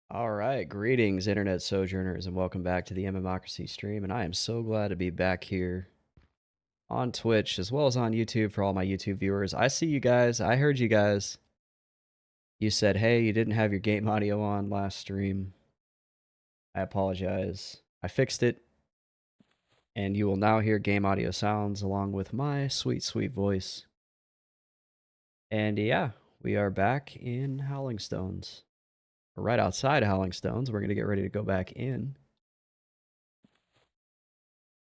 All right, greetings, internet sojourners, and welcome back to the MMocracy stream. And I am so glad to be back here on Twitch as well as on YouTube for all my YouTube viewers. I see you guys. I heard you guys. You said, hey, you didn't have your game audio on last stream. I apologize. I fixed it, and you will now hear game audio sounds along with my sweet, sweet voice. And yeah, we are back in Howling Stones. We're right outside Howling Stones. We're going to get ready to go back in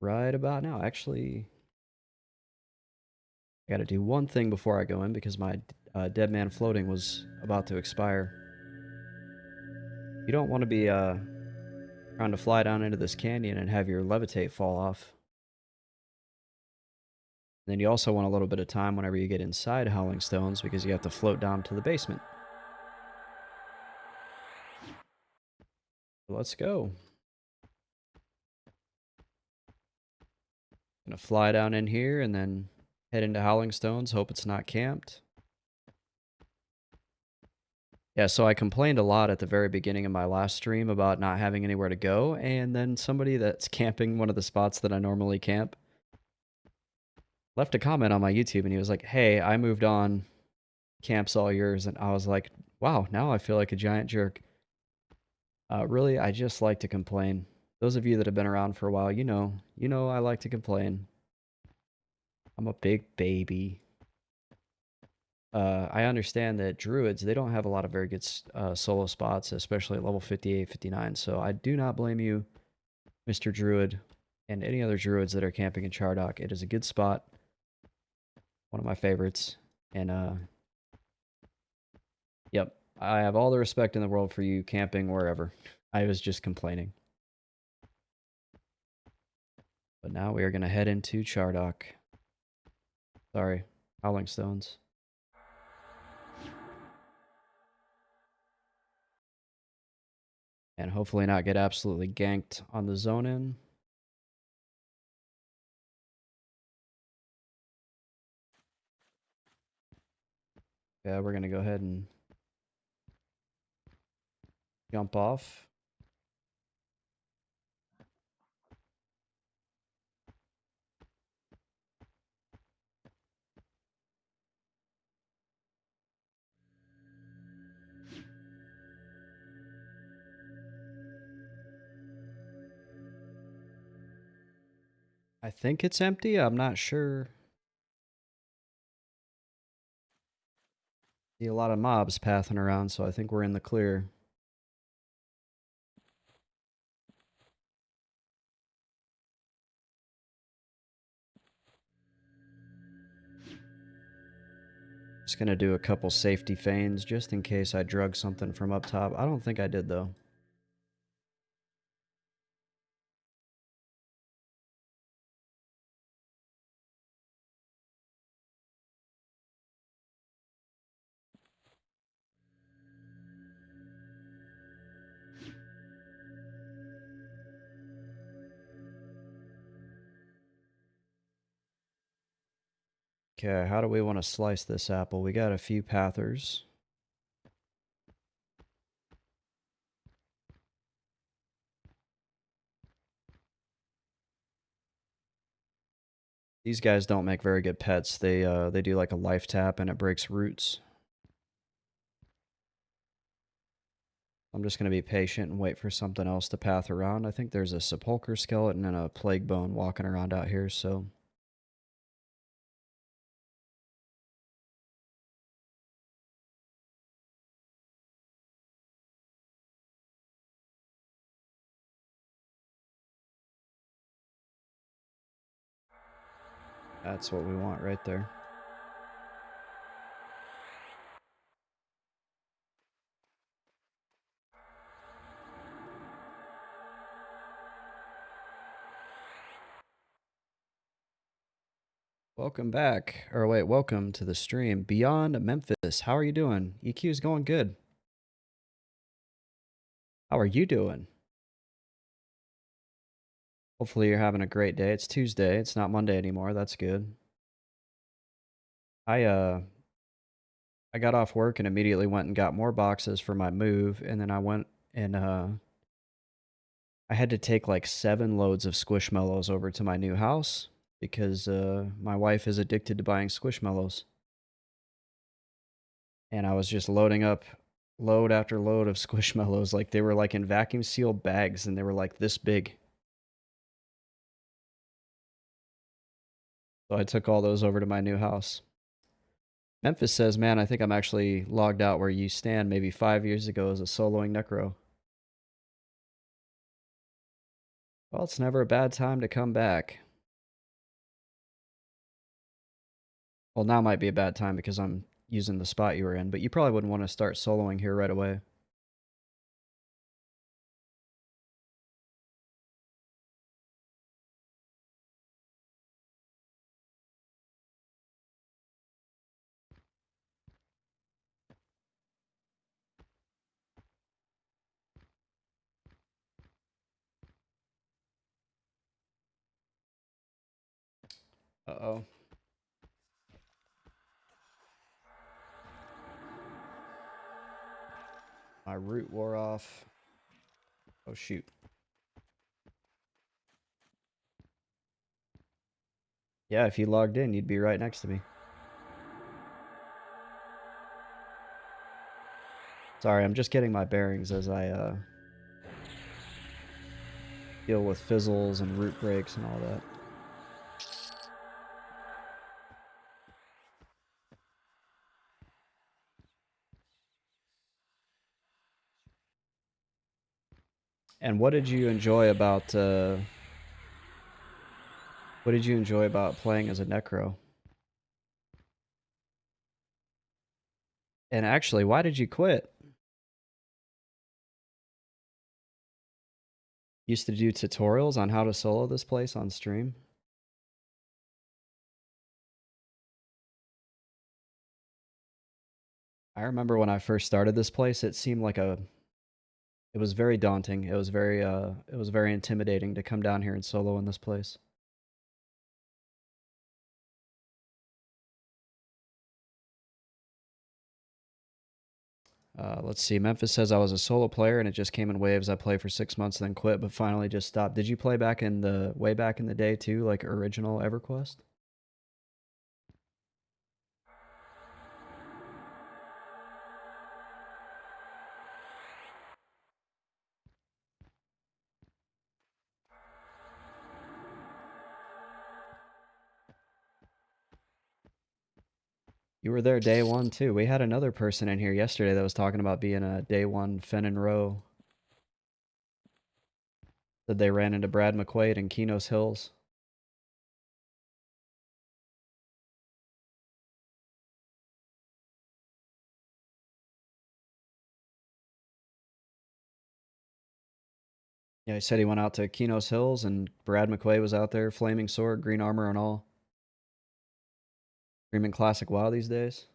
right about now. Actually, I gotta do one thing before I go in because my dead man floating was about to expire. You don't want to be trying to fly down into this canyon and have your levitate fall off. And then you also want a little bit of time whenever you get inside Howling Stones because you have to float down to the basement. Let's go. Gonna fly down in here and then head into Howling Stones. Hope it's not camped. Yeah, so I complained a lot at the very beginning of my last stream about not having anywhere to go, and then somebody that's camping one of the spots that I normally camp left a comment on my YouTube, and he was like, hey, I moved on, camp's all yours. And I was like, wow, now I feel like a giant jerk. Really, I just like to complain. Those of you that have been around for a while, you know I like to complain. I'm a big baby. I understand that druids, they don't have a lot of very good solo spots, especially at level 58, 59. So I do not blame you, Mr. Druid, and any other druids that are camping in Chardock. It is a good spot. One of my favorites. And, yep, I have all the respect in the world for you camping wherever. I was just complaining. But now we are going to head into Chardock. Sorry, Howling Stones. And hopefully not get absolutely ganked on the zone in. Yeah, we're going to go ahead and jump off. I think it's empty. I'm not sure. See a lot of mobs pathing around, so I think we're in the clear. Just going to do a couple safety feigns just in case I drug something from up top. I don't think I did, though. Okay, how do we want to slice this apple? We got a few pathers. These guys don't make very good pets. They do like a life tap and it breaks roots. I'm just going to be patient and wait for something else to path around. I think there's a sepulcher skeleton and a plague bone walking around out here, so... That's what we want right there. Welcome back. Or wait, welcome to the stream. Beyond Memphis. How are you doing? EQ is going good. How are you doing? Hopefully you're having a great day. It's Tuesday. It's not Monday anymore. That's good. I got off work and immediately went and got more boxes for my move, and then I went and I had to take like 7 loads of Squishmallows over to my new house because my wife is addicted to buying Squishmallows. And I was just loading up load after load of Squishmallows. Like they were like in vacuum sealed bags and they were like this big. So I took all those over to my new house. Memphis says, man, I think I'm actually logged out where you stand maybe 5 years ago as a soloing Necro. Well, it's never a bad time to come back. Well, now might be a bad time because I'm using the spot you were in, but you probably wouldn't want to start soloing here right away. Uh-oh. My root wore off. Oh, shoot. Yeah, if you logged in, you'd be right next to me. Sorry, I'm just getting my bearings as I deal with fizzles and root breaks and all that. And what did you enjoy about playing as a Necro? And actually, why did you quit? Used to do tutorials on how to solo this place on stream. I remember when I first started this place, it seemed like it was very daunting. It was very intimidating to come down here and solo in this place. Let's see. Memphis says I was a solo player and it just came in waves. I played for 6 months, then quit, but finally just stopped. Did you play way back in the day too, like original EverQuest? You were there day one too. We had another person in here yesterday that was talking about being a day one Fen and Row. Said they ran into Brad McQuaid in Kenos Hills. Yeah, he said he went out to Kenos Hills and Brad McQuaid was out there, flaming sword, green armor and all. Streaming classic WoW these days.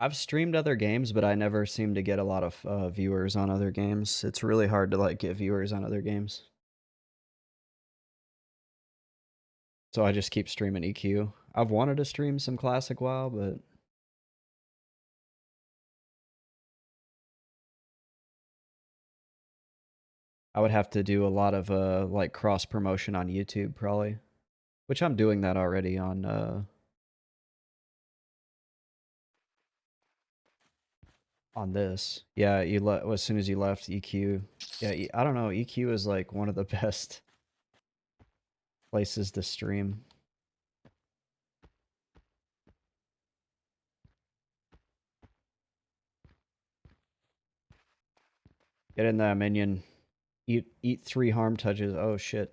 I've streamed other games, but I never seem to get a lot of viewers on other games. It's really hard to like get viewers on other games. So I just keep streaming EQ. I've wanted to stream some classic WoW, but I would have to do a lot of like cross promotion on YouTube probably, which I'm doing that already on this. Yeah, as soon as you left EQ. Yeah, I don't know. EQ is like one of the best places to stream. Get in there, minion. Eat 3 harm touches. Oh shit.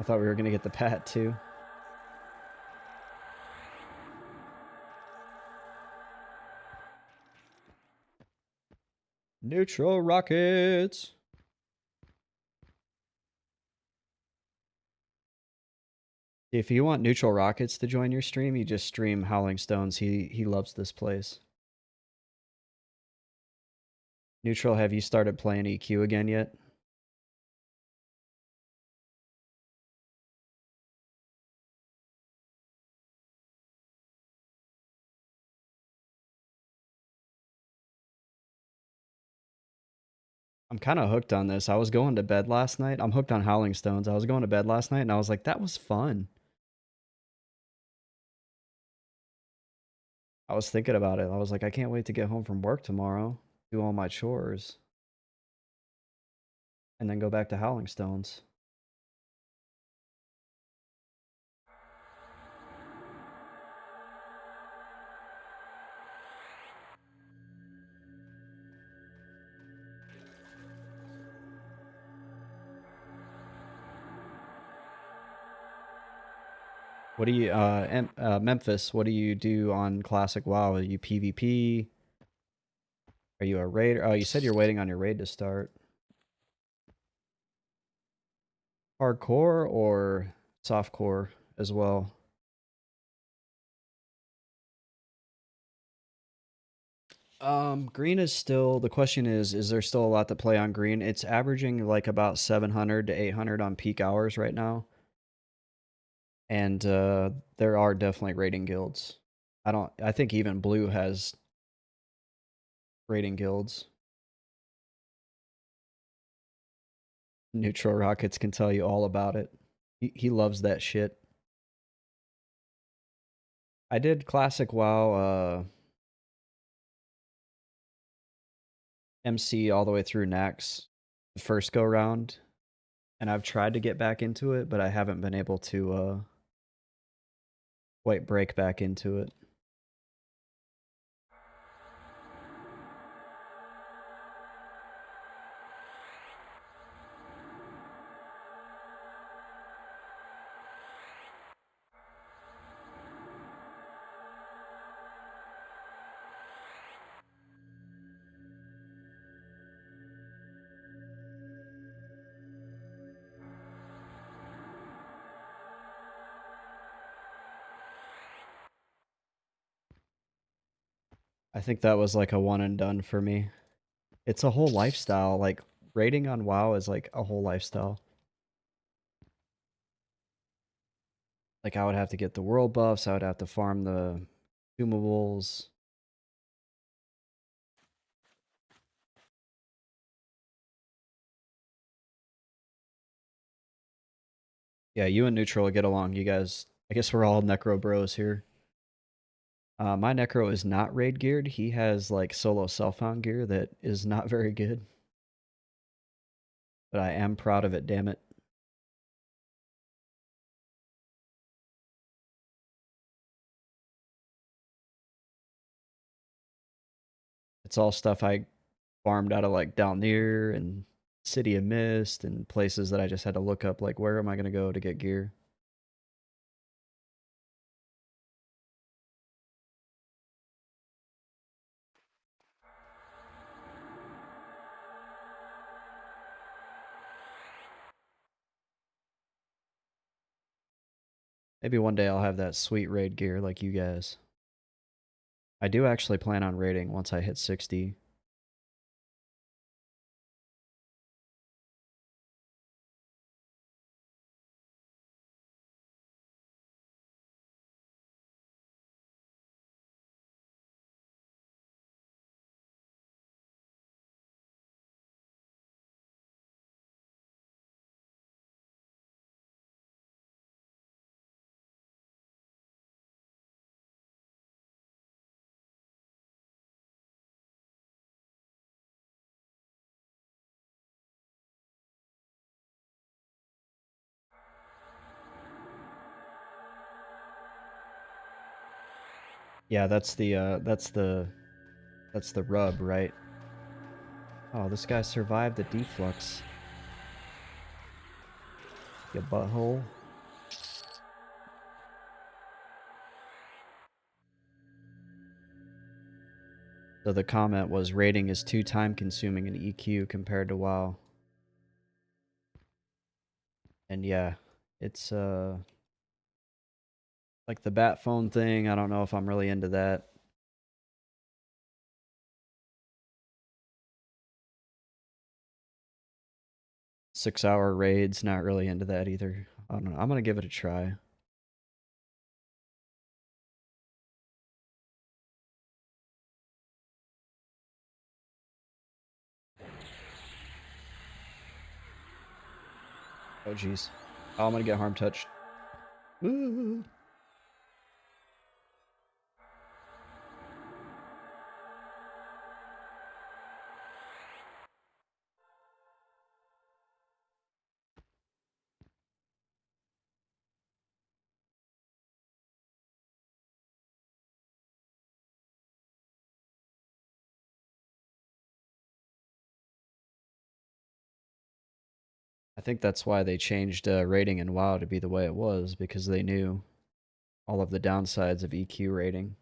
I thought we were gonna get the pat too. Neutral rockets. If you want neutral rockets to join your stream, you just stream Howling Stones. He loves this place. Neutral, have you started playing EQ again yet? I'm kind of hooked on this. I was going to bed last night. I'm hooked on Howling Stones. I was going to bed last night and I was like, that was fun. I was thinking about it. I was like, I can't wait to get home from work tomorrow, do all my chores, and then go back to Howling Stones. What do you, Memphis, what do you do on Classic WoW? Are you PvP? Are you a raider? Oh, you said you're waiting on your raid to start. Hardcore or softcore as well? Green is still, the question is there still a lot to play on green? It's averaging like about 700 to 800 on peak hours right now. And there are definitely raiding guilds. I think even blue has raiding guilds. Neutral Rockets can tell you all about it. He loves that shit. I did classic WoW MC all the way through Nax the first go round, and I've tried to get back into it, but I haven't been able to quite break back into it. I think that was like a one and done for me. It's a whole lifestyle. Like raiding on WoW is like a whole lifestyle. Like I would have to get the world buffs, I would have to farm the consumables. Yeah, you and Neutral get along. You guys, I guess we're all Necro bros here. My Necro is not raid geared. He has like solo self-found gear that is not very good. But I am proud of it, damn it. It's all stuff I farmed out of like down near and City of Mist and places that I just had to look up like where am I gonna go to get gear? Maybe one day I'll have that sweet raid gear like you guys. I do actually plan on raiding once I hit 60. Yeah, that's the rub, right? Oh, this guy survived the deflux. You butthole. So the comment was raiding is too time consuming in EQ compared to WoW. And yeah, it's like the bat phone thing, I don't know if I'm really into that. 6 hour raids, not really into that either. I don't know. I'm gonna give it a try. Oh, jeez. Oh, I'm gonna get harm touched. Ooh. I think that's why they changed rating in WoW to be the way it was, because they knew all of the downsides of EQ rating.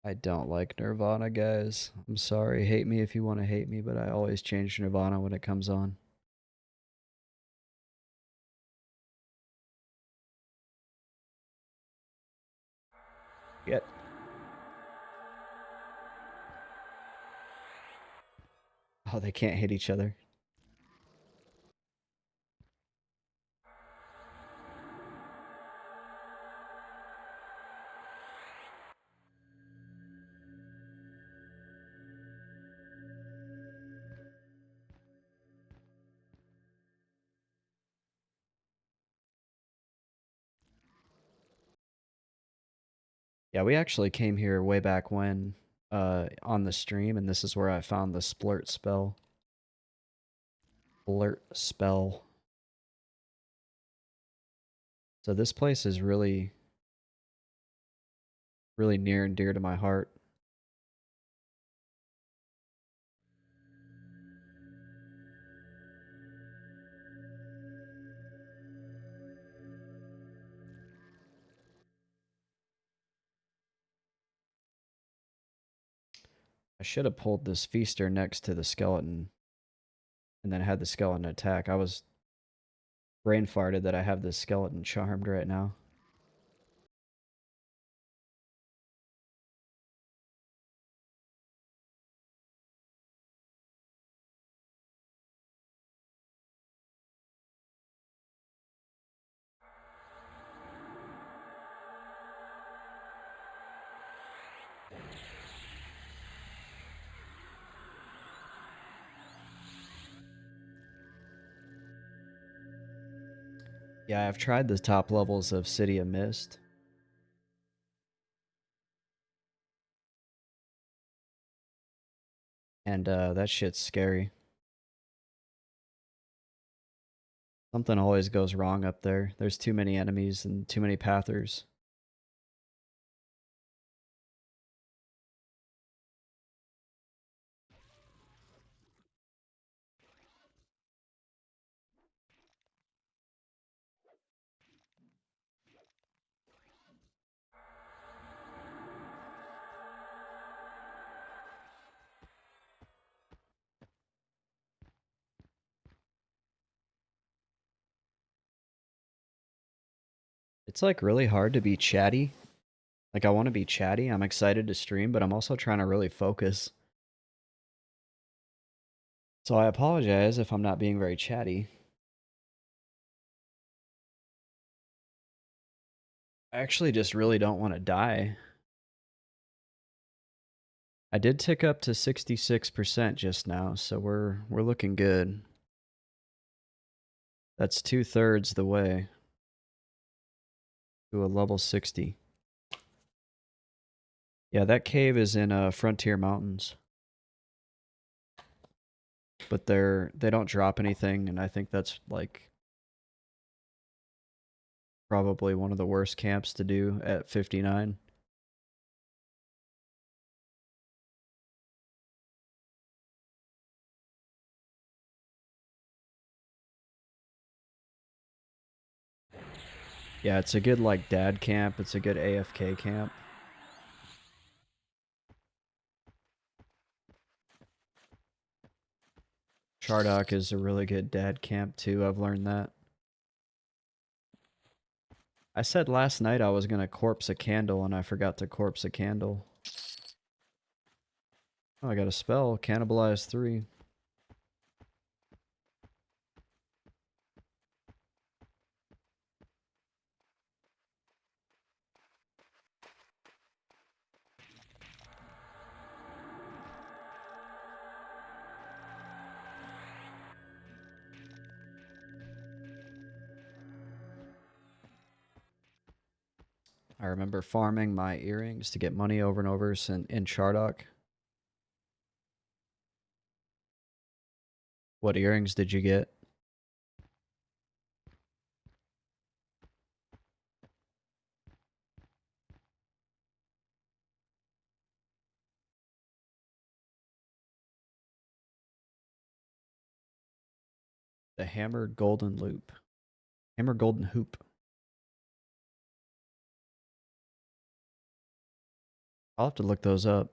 I don't like Nirvana, guys. I'm sorry. Hate me if you want to hate me, but I always change Nirvana when it comes on. Yet. Oh, they can't hit each other. Yeah, we actually came here way back when on the stream, and this is where I found the splurt spell. Splurt spell. So this place is really, really near and dear to my heart. I should have pulled this feaster next to the skeleton and then had the skeleton attack. I was brain farted that I have this skeleton charmed right now. Yeah, I've tried the top levels of City of Mist. And that shit's scary. Something always goes wrong up there. There's too many enemies and too many pathers. It's like really hard to be chatty. Like I want to be chatty. I'm excited to stream, but I'm also trying to really focus. So I apologize if I'm not being very chatty. I actually just really don't want to die. I did tick up to 66% just now, so we're looking good. That's 2/3 the way to a level 60. Yeah, that cave is in Frontier Mountains. But they don't drop anything, and I think that's like probably one of the worst camps to do at 59. Yeah, it's a good like dad camp. It's a good AFK camp. Shardock is a really good dad camp too. I've learned that. I said last night I was gonna corpse a candle and I forgot to corpse a candle. Oh, I got a spell. Cannibalize 3. I remember farming my earrings to get money over and over in Chardock. What earrings did you get? The hammered golden loop. Hammered golden hoop. I'll have to look those up.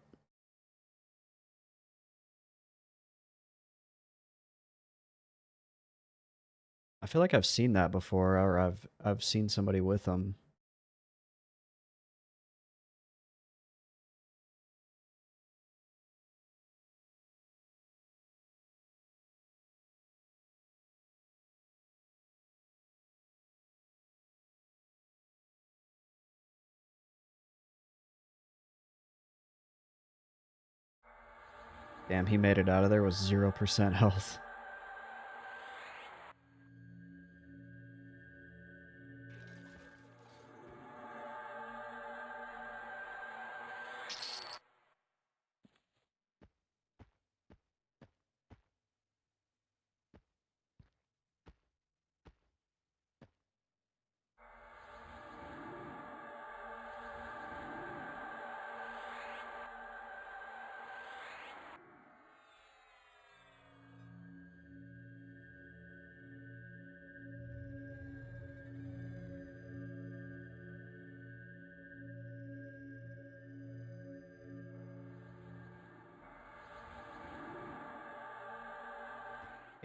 I feel like I've seen that before, or I've seen somebody with them. Damn, he made it out of there with 0% health.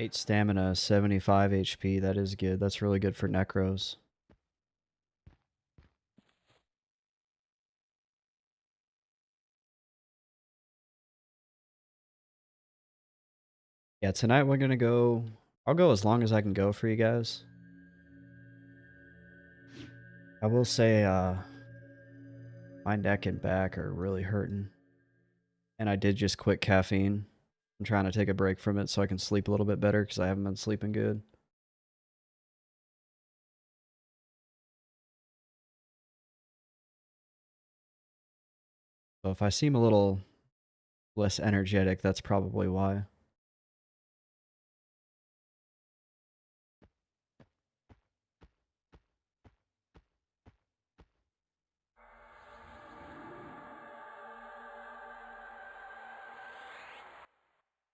Eight stamina, 75 HP. That is good. That's really good for Necros. Yeah, tonight we're gonna go. I'll go as long as I can go for you guys. I will say, my neck and back are really hurting. And I did just quit caffeine. I'm trying to take a break from it so I can sleep a little bit better because I haven't been sleeping good. So if I seem a little less energetic, that's probably why.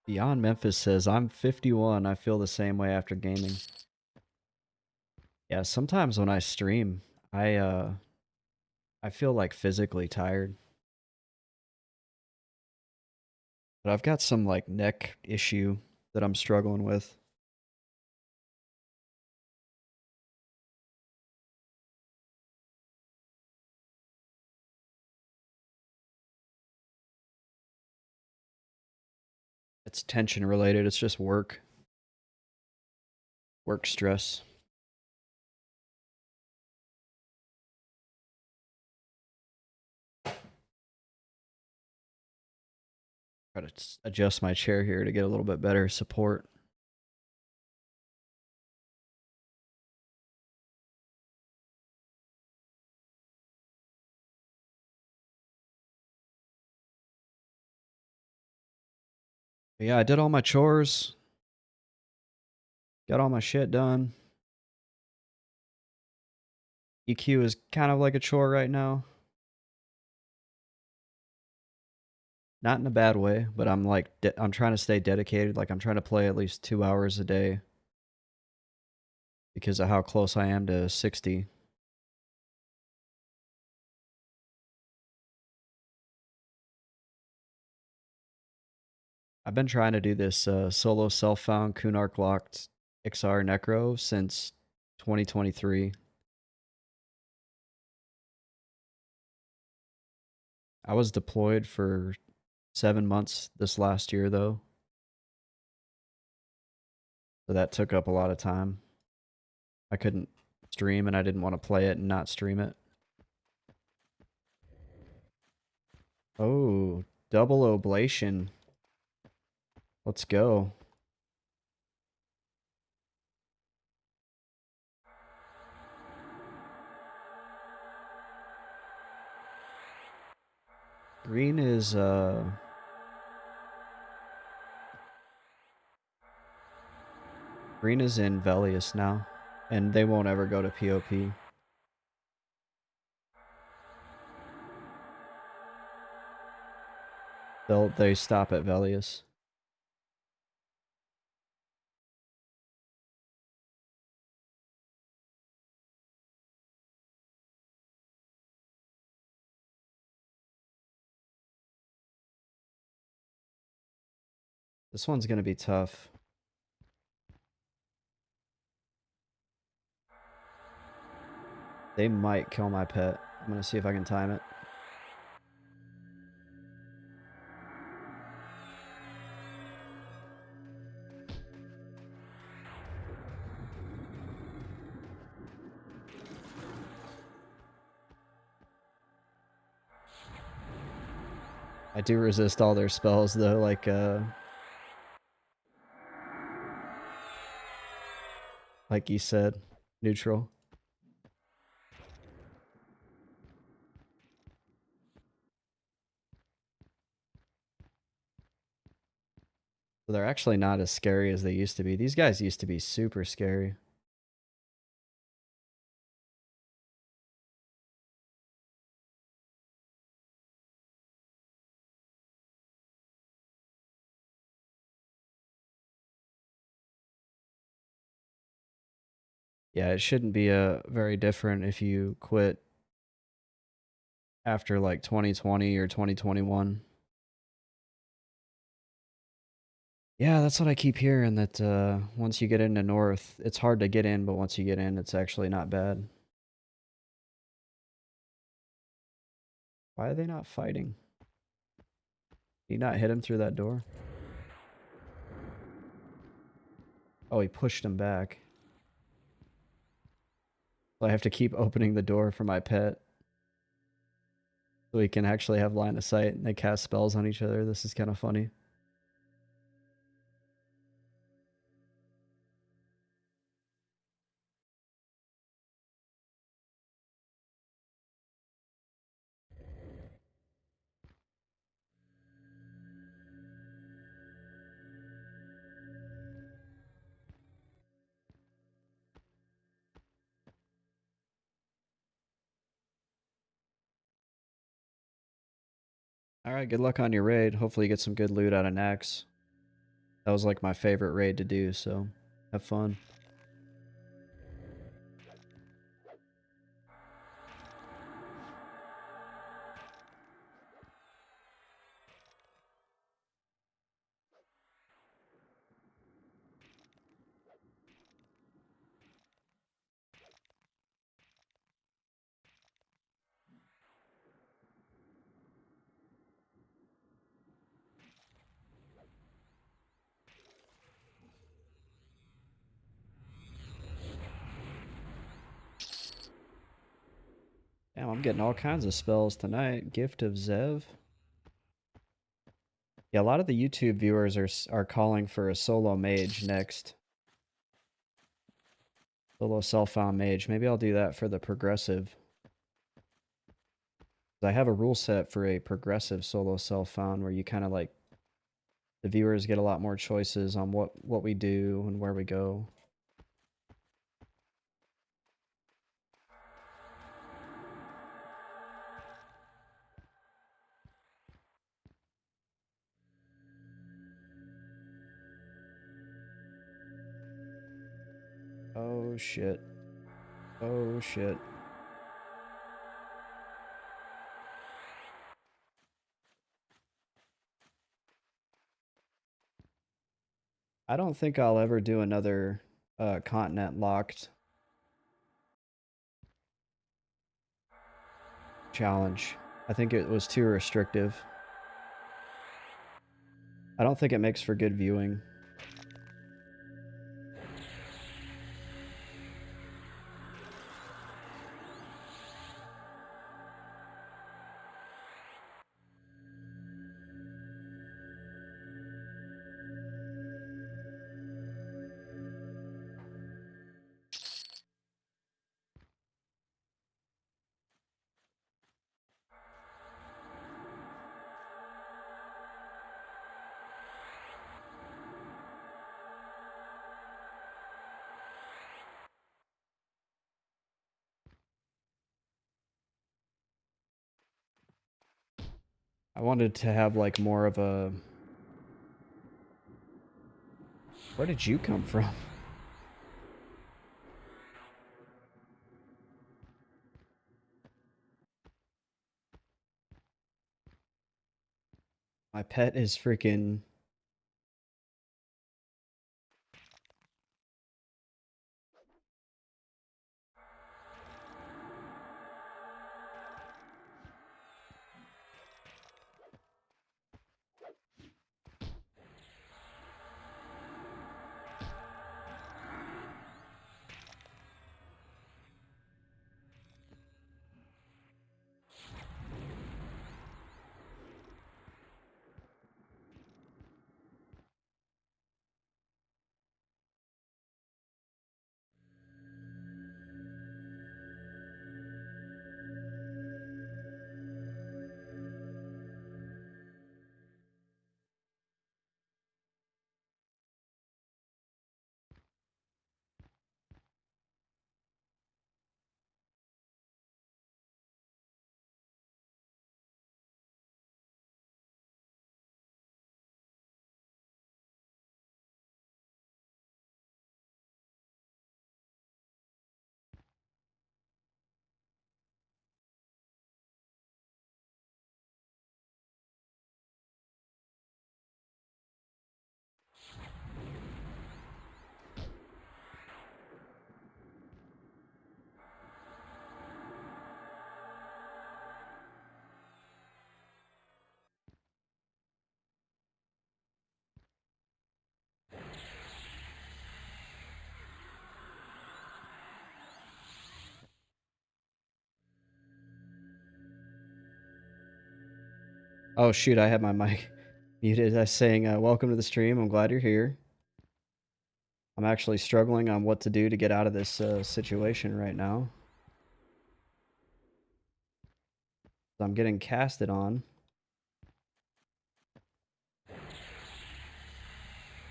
Beyond Memphis says, I'm 51. I feel the same way after gaming. Yeah, sometimes when I stream, I feel like physically tired. But I've got some like neck issue that I'm struggling with. It's tension related. It's just work stress. Try to adjust my chair here to get a little bit better support. But yeah, I did all my chores. Got all my shit done. EQ is kind of like a chore right now. Not in a bad way, but I'm like I'm trying to stay dedicated. Like I'm trying to play at least 2 hours a day because of how close I am to 60. I've been trying to do this solo self-found Kunark locked XR Necro since 2023. I was deployed for 7 months this last year though, so that took up a lot of time. I couldn't stream and I didn't want to play it and not stream it. Oh, double oblation. Let's go. Green is Green is in Velius now, and they won't ever go to POP. They stop at Velius. This one's gonna be tough. They might kill my pet. I'm gonna see if I can time it. I do resist all their spells though, like you said, neutral. So they're actually not as scary as they used to be. These guys used to be super scary. Yeah, it shouldn't be very different if you quit after like 2020 or 2021. Yeah, that's what I keep hearing, that once you get into North, it's hard to get in, but once you get in, it's actually not bad. Why are they not fighting? Did he not hit him through that door? Oh, he pushed him back. So I have to keep opening the door for my pet so we can actually have line of sight, and they cast spells on each other. This is kind of funny. All right, good luck on your raid. Hopefully you get some good loot out of Nax. That was like my favorite raid to do, so have fun. Damn, I'm getting all kinds of spells tonight. Gift of Zev. Yeah, a lot of the YouTube viewers are calling for a solo mage next. Solo self-found mage. Maybe I'll do that for the progressive. I have a rule set for a progressive solo self-found where you kind of like, the viewers get a lot more choices on what we do and where we go. Oh shit. Oh shit. I don't think I'll ever do another continent locked challenge. I think it was too restrictive. I don't think it makes for good viewing. I wanted to have like more of a... Where did you come from? My pet is freaking... Oh shoot, I had my mic muted. I was saying, welcome to the stream. I'm glad you're here. I'm actually struggling on what to do to get out of this situation right now. I'm getting casted on.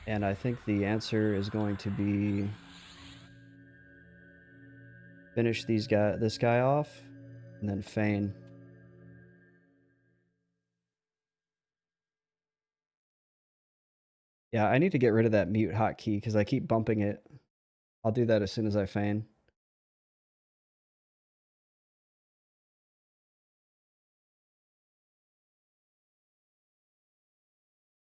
And I think the answer is going to be finish this guy off and then feign. Yeah, I need to get rid of that mute hotkey because I keep bumping it. I'll do that as soon as I feign.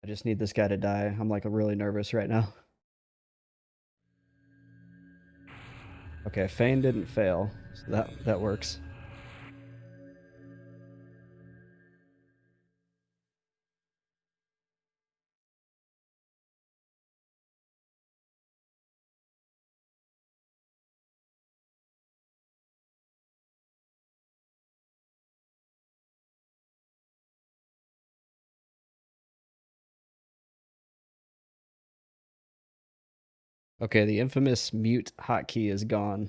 I just need this guy to die. I'm like really nervous right now. Okay, feign didn't fail, so that works. Okay, the infamous mute hotkey is gone.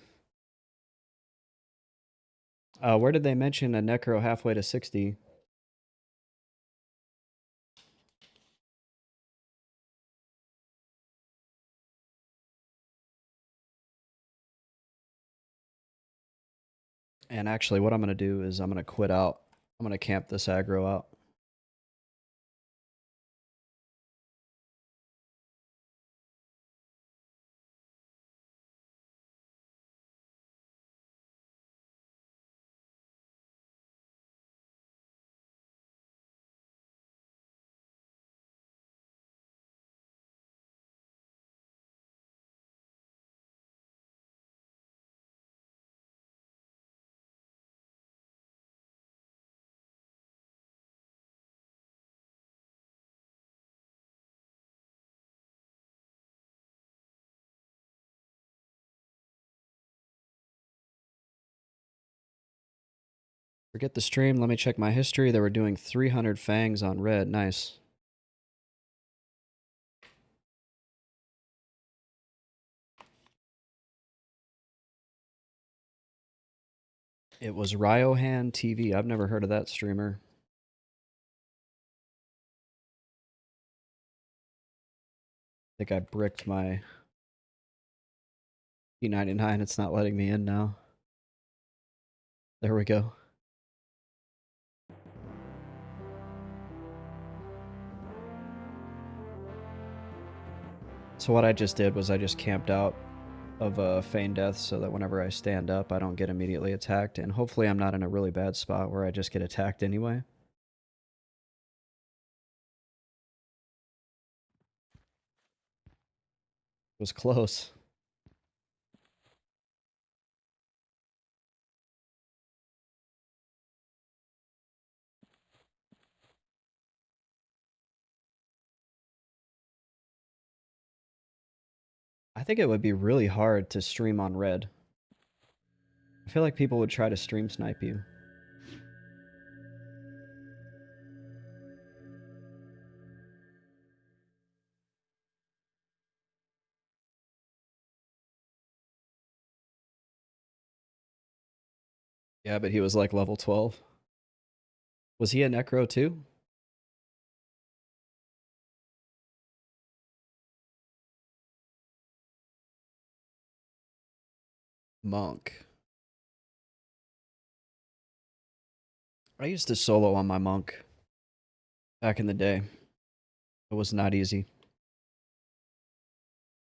Where did they mention a Necro halfway to 60? And actually, what I'm going to do is I'm going to quit out. I'm going to camp this aggro out. Forget the stream. Let me check my history. They were doing 300 fangs on red. Nice. It was Ryohan TV. I've never heard of that streamer. I think I bricked my P99. It's not letting me in now. There we go. So what I just did was I just camped out of feign death so that whenever I stand up, I don't get immediately attacked, and hopefully I'm not in a really bad spot where I just get attacked anyway. It was close. I think it would be really hard to stream on red. I feel like people would try to stream snipe you. Yeah, but he was like level 12. Was he a Necro too? Monk. I used to solo on my monk back in the day. It was not easy.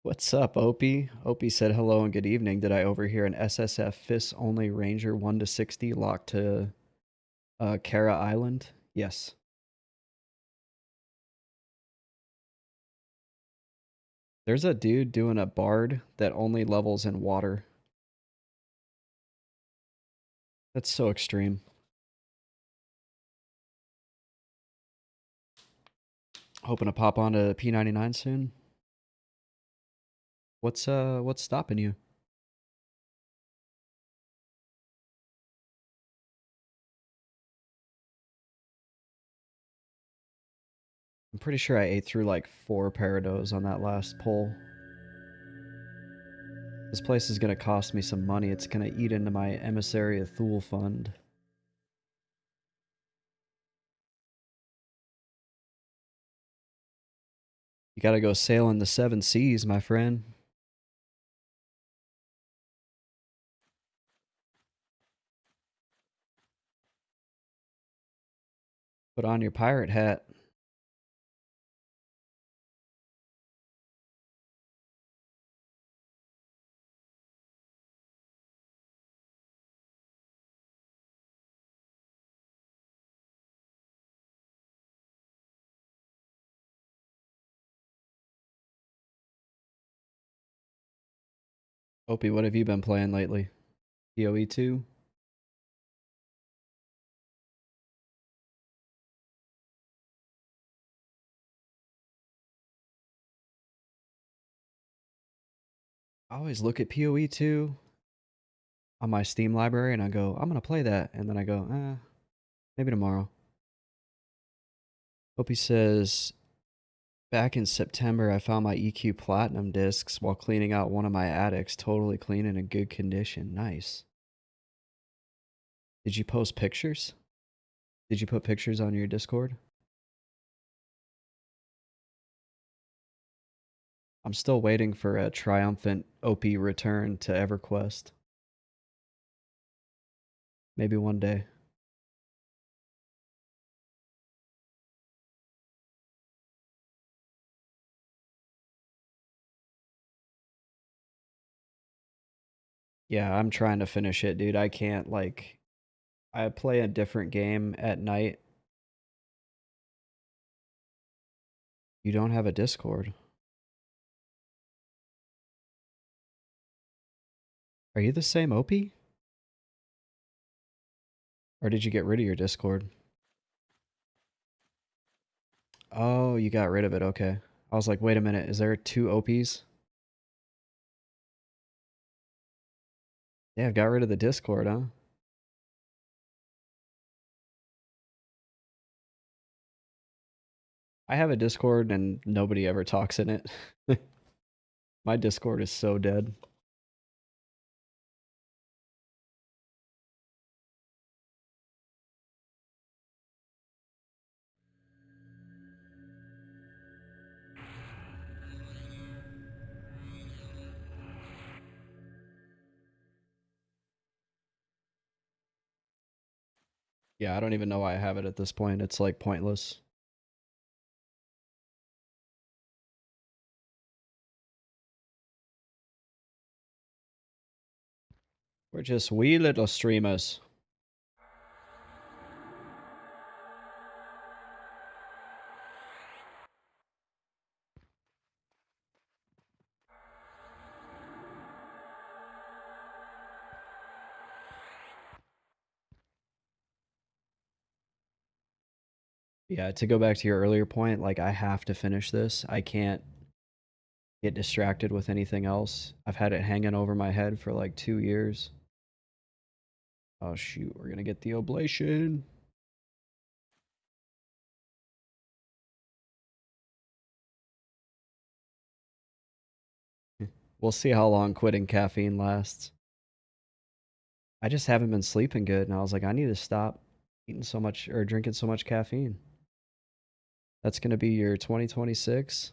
What's up, Opie? Opie said hello and good evening. Did I overhear an SSF Fist only Ranger 1 to 60 locked to Kara Island? Yes. There's a dude doing a bard that only levels in water. That's so extreme. Hoping to pop onto P99 soon. What's stopping you? I'm pretty sure I ate through like 4 Parados on that last pull. This place is gonna cost me some money. It's gonna eat into my Emissary of Thule fund. You gotta go sailing the 7 seas, my friend. Put on your pirate hat. Opie, what have you been playing lately? PoE 2? I always look at PoE 2 on my Steam library and I go, I'm gonna play that. And then I go, maybe tomorrow. Opie says, back in September, I found my EQ Platinum discs while cleaning out one of my attics, totally clean and in good condition. Nice. Did you post pictures? Did you put pictures on your Discord? I'm still waiting for a triumphant OP return to Everquest. Maybe one day. Yeah, I'm trying to finish it, dude. I can't, like, I play a different game at night. You don't have a Discord. Are you the same OP? Or did you get rid of your Discord? Oh, you got rid of it. Okay. I was like, wait a minute. Is there 2 OPs? Yeah, I've got rid of the Discord, huh? I have a Discord and nobody ever talks in it. My Discord is so dead. Yeah, I don't even know why I have it at this point. It's like pointless. We're just wee little streamers. Yeah, to go back to your earlier point, like I have to finish this. I can't get distracted with anything else. I've had it hanging over my head for like 2 years. Oh shoot, we're gonna get the oblation. We'll see how long quitting caffeine lasts. I just haven't been sleeping good, and I was like, I need to stop eating so much or drinking so much caffeine. That's gonna be your 2026.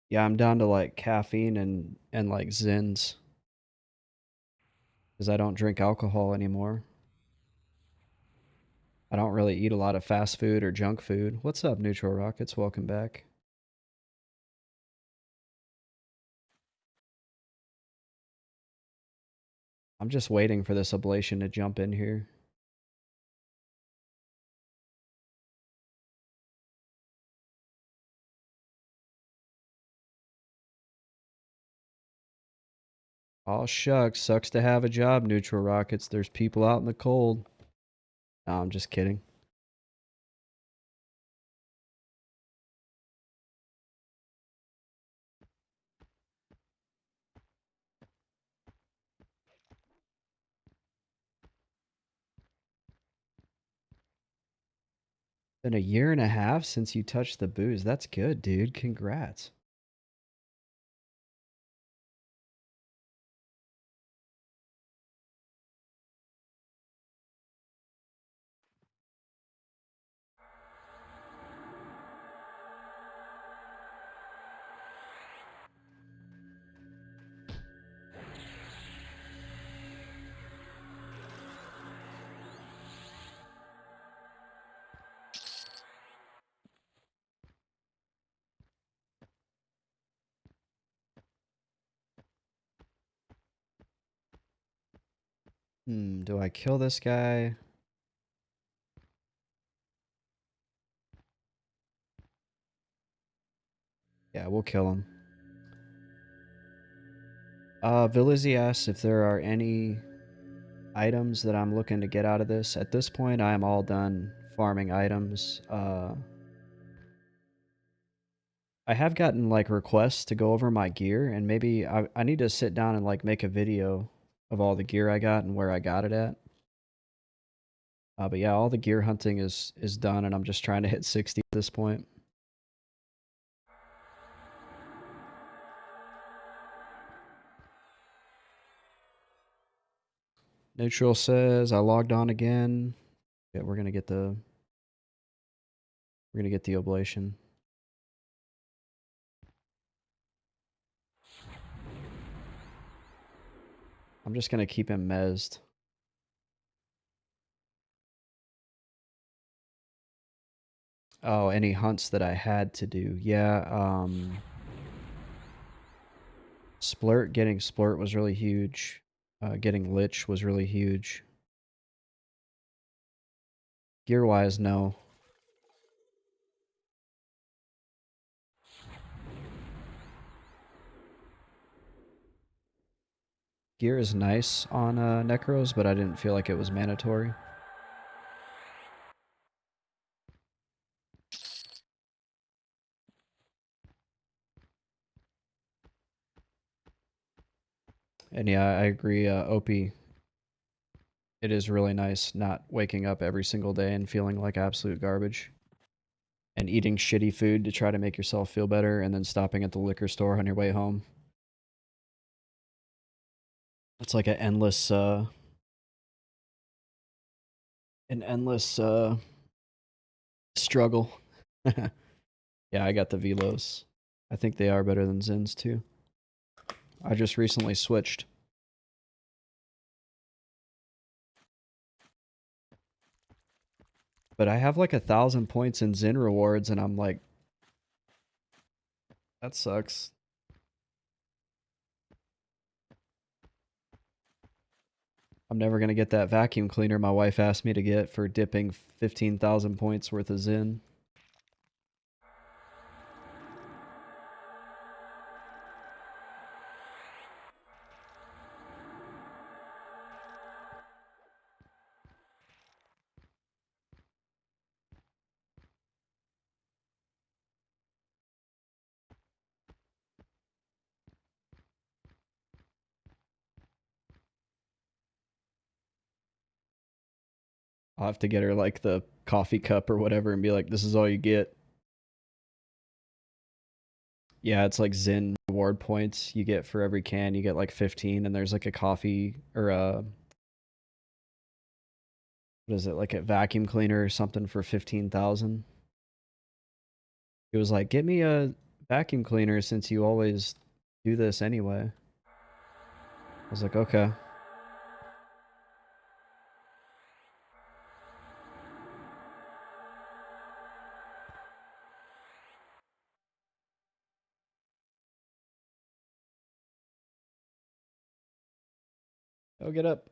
Yeah, I'm down to like caffeine and like Zins because I don't drink alcohol anymore. I don't really eat a lot of fast food or junk food. What's up, Neutral Rockets? Welcome back. I'm just waiting for this ablation to jump in here. Oh shucks, sucks to have a job, Neutral Rockets. There's people out in the cold. No, I'm just kidding. Been a year and a half since you touched the booze. That's good, dude. Congrats. Do I kill this guy? Yeah, we'll kill him. Villizzy asks if there are any items that I'm looking to get out of this. At this point, I am all done farming items. I have gotten like requests to go over my gear, and maybe I need to sit down and like make a video of all the gear I got and where I got it at. But yeah, all the gear hunting is done, and I'm just trying to hit 60 at this point. Neutral says I logged on again. Yeah, we're gonna get the oblation. I'm just gonna keep him mezzed. Oh, any hunts that I had to do. Yeah, getting Splurt was really huge. Getting Lich was really huge. Gear-wise, no. Gear is nice on Necros, but I didn't feel like it was mandatory. And yeah, I agree, Opie. It is really nice not waking up every single day and feeling like absolute garbage. And eating shitty food to try to make yourself feel better and then stopping at the liquor store on your way home. It's like an endless struggle. Yeah, I got the Velos. I think they are better than Zins too. I just recently switched. But I have like 1,000 points in Zin rewards, and I'm like That sucks. I'm never gonna get that vacuum cleaner my wife asked me to get for dipping 15,000 points worth of Zen. I'll have to get her like the coffee cup or whatever and be like, this is all you get. Yeah, it's like Zen reward points you get for every can. You get like 15, and there's like a coffee or a, what is it, like a vacuum cleaner or something for 15,000. It was like, get me a vacuum cleaner since you always do this anyway. I was like, okay. Oh, get up.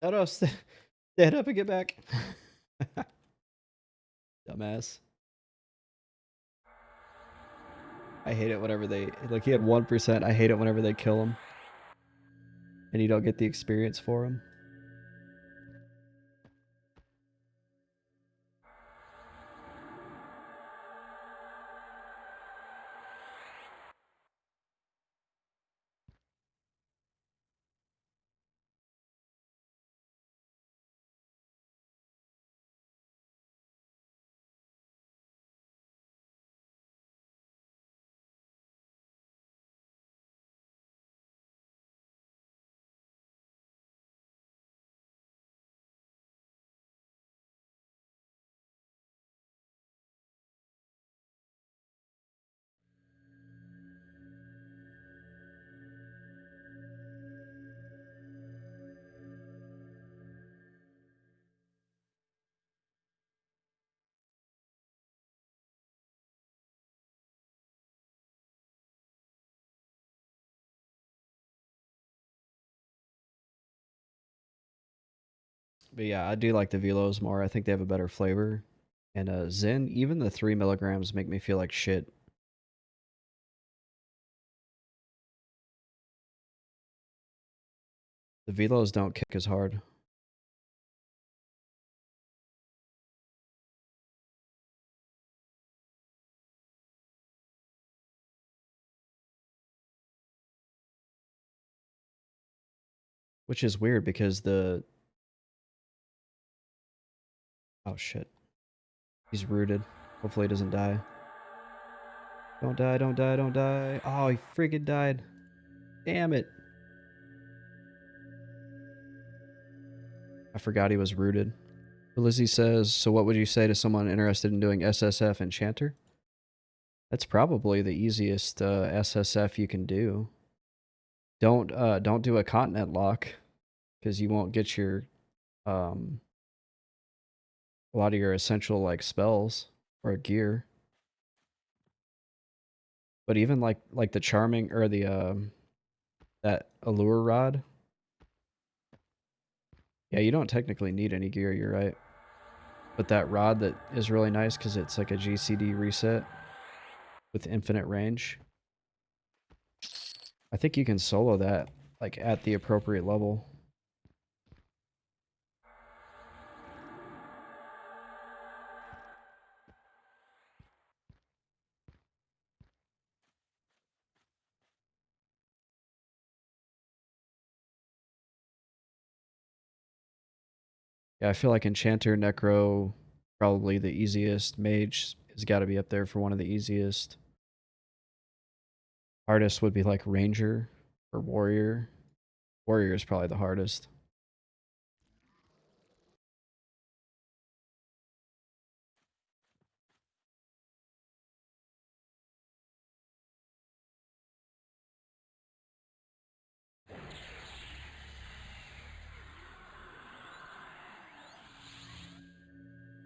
Oh no, stand up and get back. Dumbass. I hate it whenever they, like, he had 1%. I hate it whenever they kill him and you don't get the experience for him. But yeah, I do like the Velos more. I think they have a better flavor. And Zen, even the 3 milligrams make me feel like shit. The Velos don't kick as hard. Which is weird because the... Oh shit. He's rooted. Hopefully he doesn't die. Don't die, don't die, don't die. Oh, he friggin' died. Damn it. I forgot he was rooted. Lizzie says, so what would you say to someone interested in doing SSF Enchanter? That's probably the easiest SSF you can do. Don't do a continent lock because you won't get your um a lot of your essential like spells or gear. But even like the charming or the that allure rod, yeah, you don't technically need any gear, you're right. But that rod that is really nice because it's like a GCD reset with infinite range. I think you can solo that like at the appropriate level. Yeah, I feel like Enchanter, Necro, probably the easiest. Mage has got to be up there for one of the easiest. Hardest would be like Ranger or Warrior. Warrior is probably the hardest.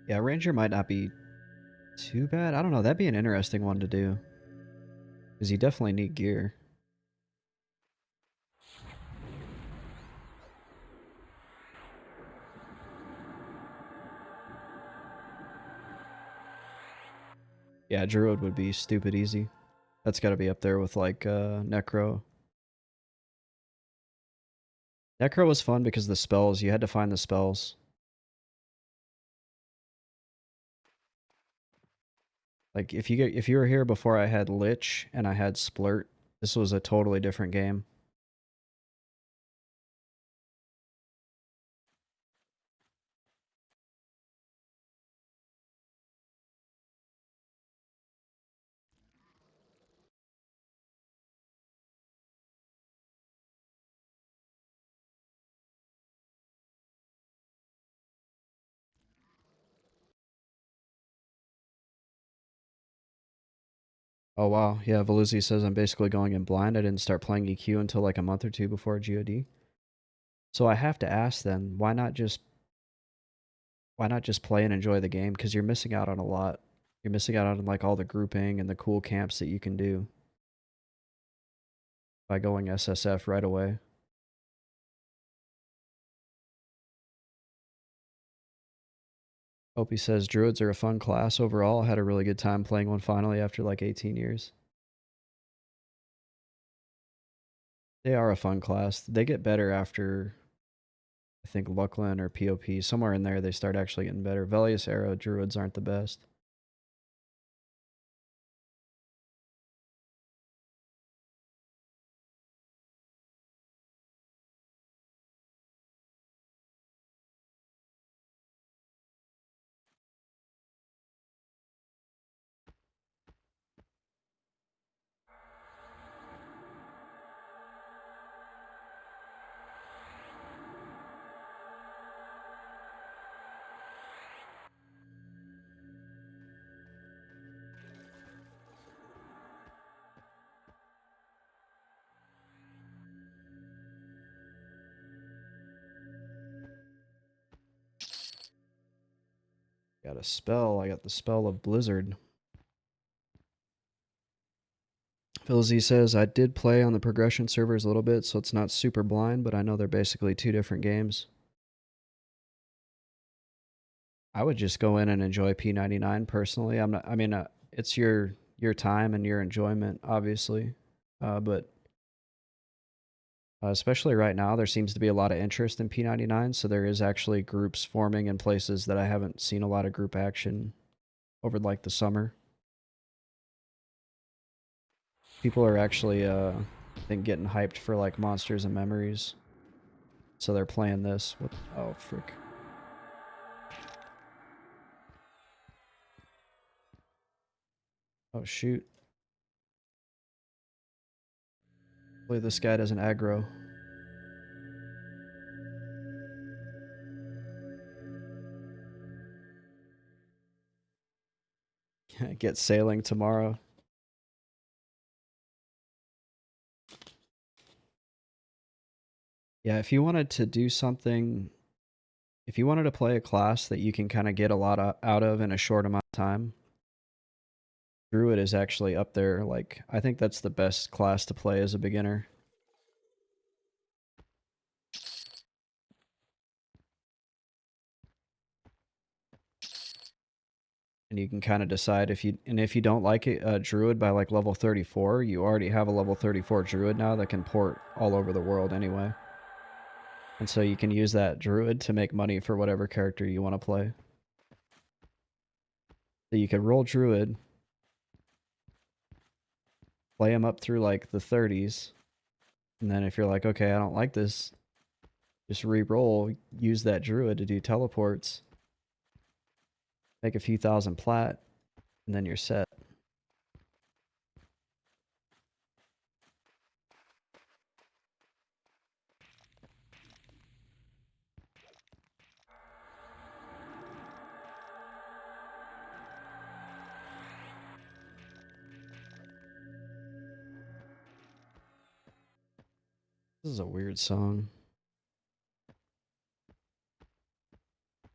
Yeah, Ranger might not be Too bad. I don't know. That'd be an interesting one to do. Because you definitely need gear. Yeah, Druid would be stupid easy. That's got to be up there with like Necro. Necro was fun because the spells, you had to find the spells. Like if you were here before I had Lich and I had Splurt, this was a totally different game. Oh wow, yeah, Veluzzi says I'm basically going in blind. I didn't start playing EQ until like a month or two before GOD. So I have to ask then, why not just play and enjoy the game? Because you're missing out on a lot. You're missing out on like all the grouping and the cool camps that you can do by going SSF right away. Opie says druids are a fun class overall. Had a really good time playing one finally after like 18 years. They are a fun class. They get better after I think Luckland or POP. Somewhere in there they start actually getting better. Velius era druids aren't the best. Got a spell. I got the spell of Blizzard. Phil Z says, I did play on the progression servers a little bit, so it's not super blind, but I know they're basically two different games. I would just go in and enjoy P99 personally. I'm not, I mean, it's your time and your enjoyment, obviously. But especially right now, there seems to be a lot of interest in P99, so there is actually groups forming in places that I haven't seen a lot of group action over like the summer. People are actually, I think, getting hyped for like Monsters and Memories. So they're playing this. What? Oh, frick. Oh, shoot. Hopefully this guy doesn't aggro. Get sailing tomorrow. Yeah, if you wanted to do something, if you wanted to play a class that you can kind of get a lot out of in a short amount of time, Druid is actually up there. Like, I think that's the best class to play as a beginner. And you can kind of decide if you don't like it, Druid by like level 34, you already have a level 34 Druid now that can port all over the world anyway. And so you can use that Druid to make money for whatever character you want to play. So you could roll Druid, play him up through like the 30s, and then if you're like, okay, I don't like this, just re-roll, use that Druid to do teleports, make a few thousand plat, and then you're set. This is a weird song.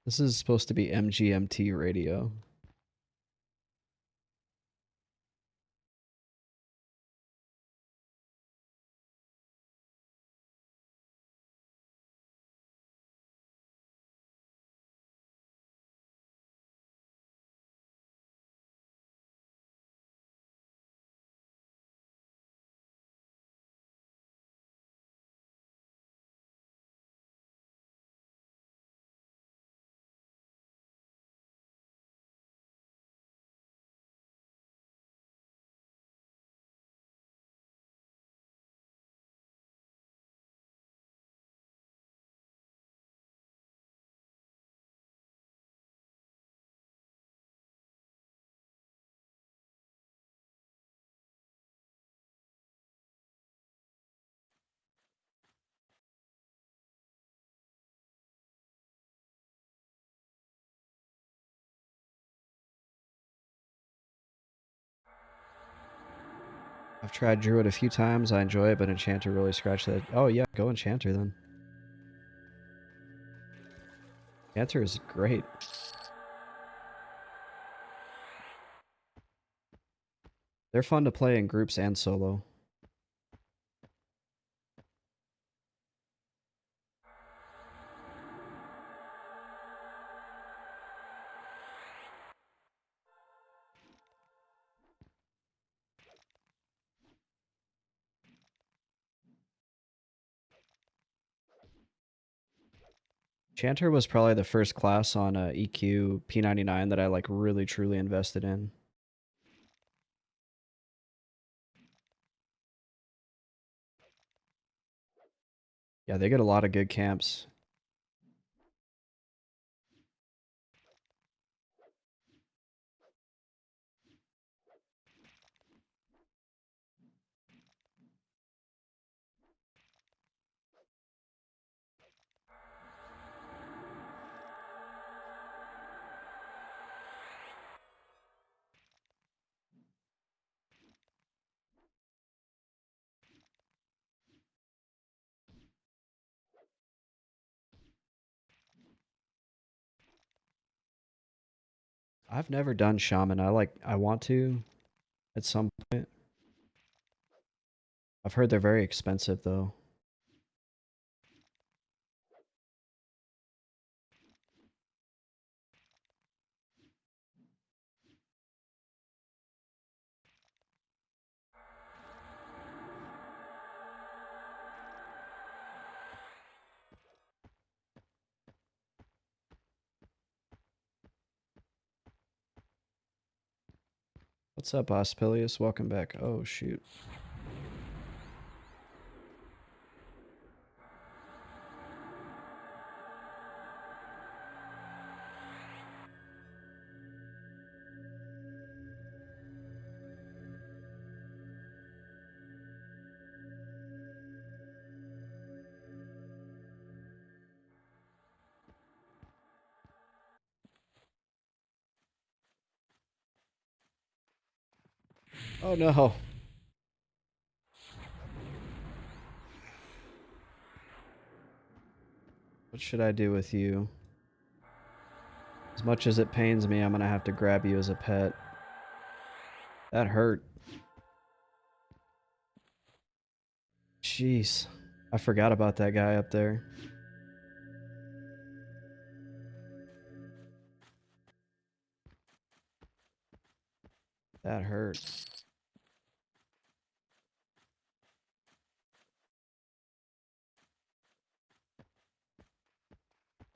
This is supposed to be MGMT radio. I've tried Druid a few times. I enjoy it, but Enchanter really scratched that. Oh yeah, go Enchanter then. Enchanter is great. They're fun to play in groups and solo. Enchanter was probably the first class on EQ P99 that I like really truly invested in. Yeah, they get a lot of good camps. I've never done Shaman. I want to at some point. I've heard they're very expensive though. What's up, Ospilius? Welcome back. Oh shoot. Oh no. What should I do with you? As much as it pains me, I'm gonna have to grab you as a pet. That hurt. Jeez. I forgot about that guy up there. That hurt.